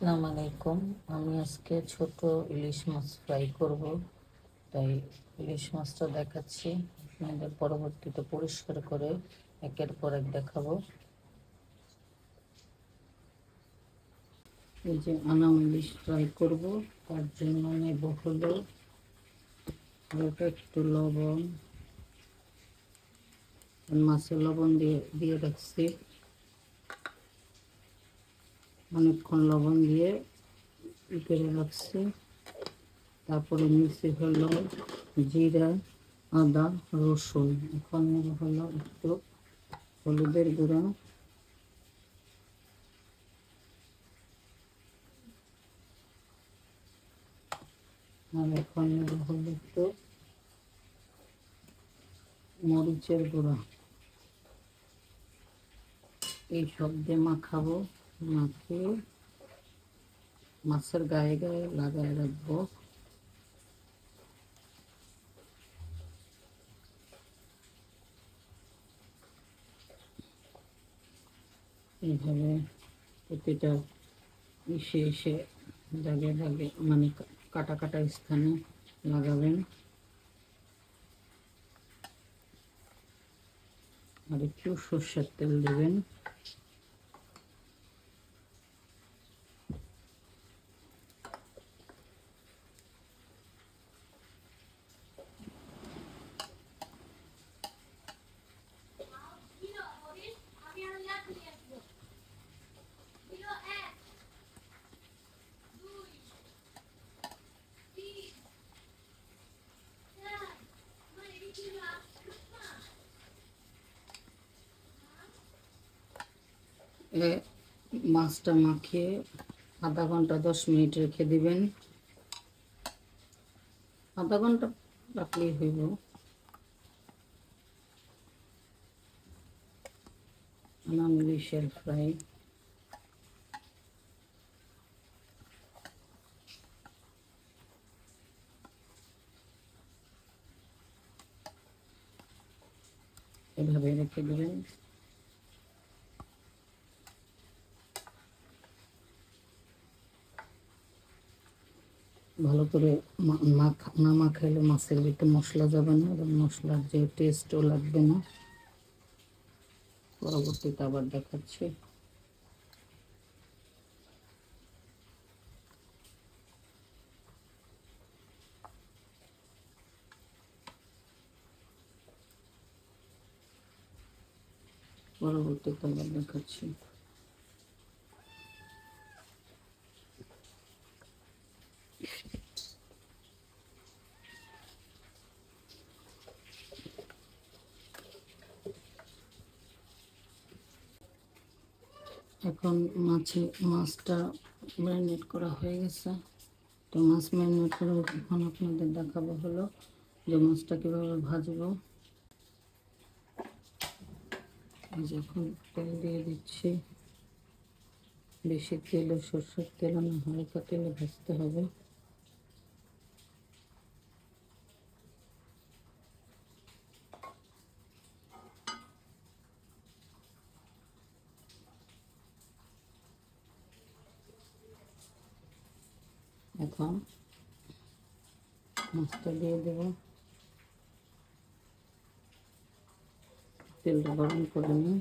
আসসালামু আলাইকুম। আমি আজকে ছোট ইলিশ মাছ ফ্রাই করব, তাই ইলিশ মাছটা দেখাচ্ছি। আপনাদের পরবর্তীতে পরিষ্কার করে একের পর এক দেখাবো। এই যে আনাম ইলিশ ফ্রাই করব, তার জন্য নেব হলো হালকা একটু লবণ। মাছে লবণ দিয়ে রাখছি, অনেকক্ষণ লবণ দিয়ে করে রাখছি। তারপরে নিচে হলো জিরা, আদা, রসুন। এখন হলো একটু হলুদের গুঁড়া, আর এখন হলো একটু মরিচের গুঁড়া। এই সব দিয়ে মাখাবো, মাখিয়ে মাছের গায়ে গায়ে লাগায় রাখবো। এইভাবে প্রতিটা এসে দাগে দাগে মানে কাটা কাটা স্থানে লাগাবেন। আর একটু সর্ষের তেল দেবেন। মাছটা মাখিয়ে আধা ঘন্টা 10 মিনিট রেখে দিবেন। আধা ঘন্টা রাখলেই হইব। আনাম ইলিশের ফ্রাই এভাবে রেখে দেবেন। ভালো করে না মাখাইলে মাছের ভিতরে মশলা যাবে না, এবং মশলার যে টেস্টও লাগবে না। পরবর্তীতে আবার দেখাচ্ছি। এখন মাছটা ম্যারিনেট করা হয়ে গেছে। তো মাছ ম্যারিনেট করে এখন আপনাদের দেখাবো হলো যে মাছটা কীভাবে ভাজবো। যখন তেল দিয়ে দিচ্ছি, বেশি তেলে সরষের তেল না, হালকা তেলে ভাজতে হবে। এখন মাছটা দিয়ে দেব, তেলটা গরম করে নিই।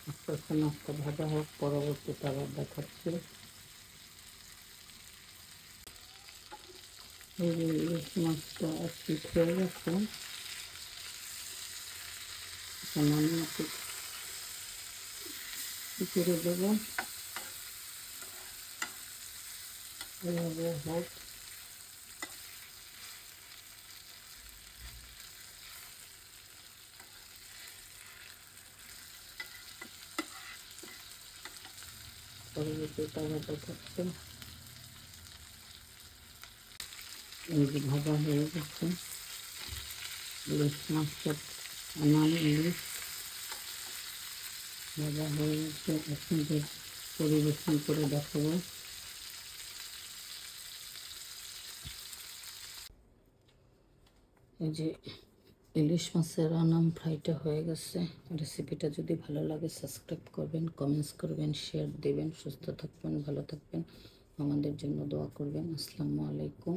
আস্তে আস্তে মাছটা ভাজা হোক, পরবর্তীতে আবার দেখাচ্ছি। এই যে ইলিশ মাছটা একটু হয়ে গেছে, সামান্য করে দেবো। এভাবে হোক। পরবর্তীতে আবার দেখাচ্ছি। এই যে ভাজা হয়ে গেছে ইলিশ মাছটা, আনাম ইলিশ ভাজা হয়ে গেছে, আপনাদের পরিবেশন করে দেখাবো। এই যে ইলিশ মাছের আনাম ফ্রাইটা হয়ে গেছে। রেসিপিটা যদি ভালো লাগে সাবস্ক্রাইব করবেন, কমেন্টস করবেন, শেয়ার দেবেন। সুস্থ থাকবেন, ভালো থাকবেন, আমাদের জন্য দোয়া করবেন। আসসালামু আলাইকুম।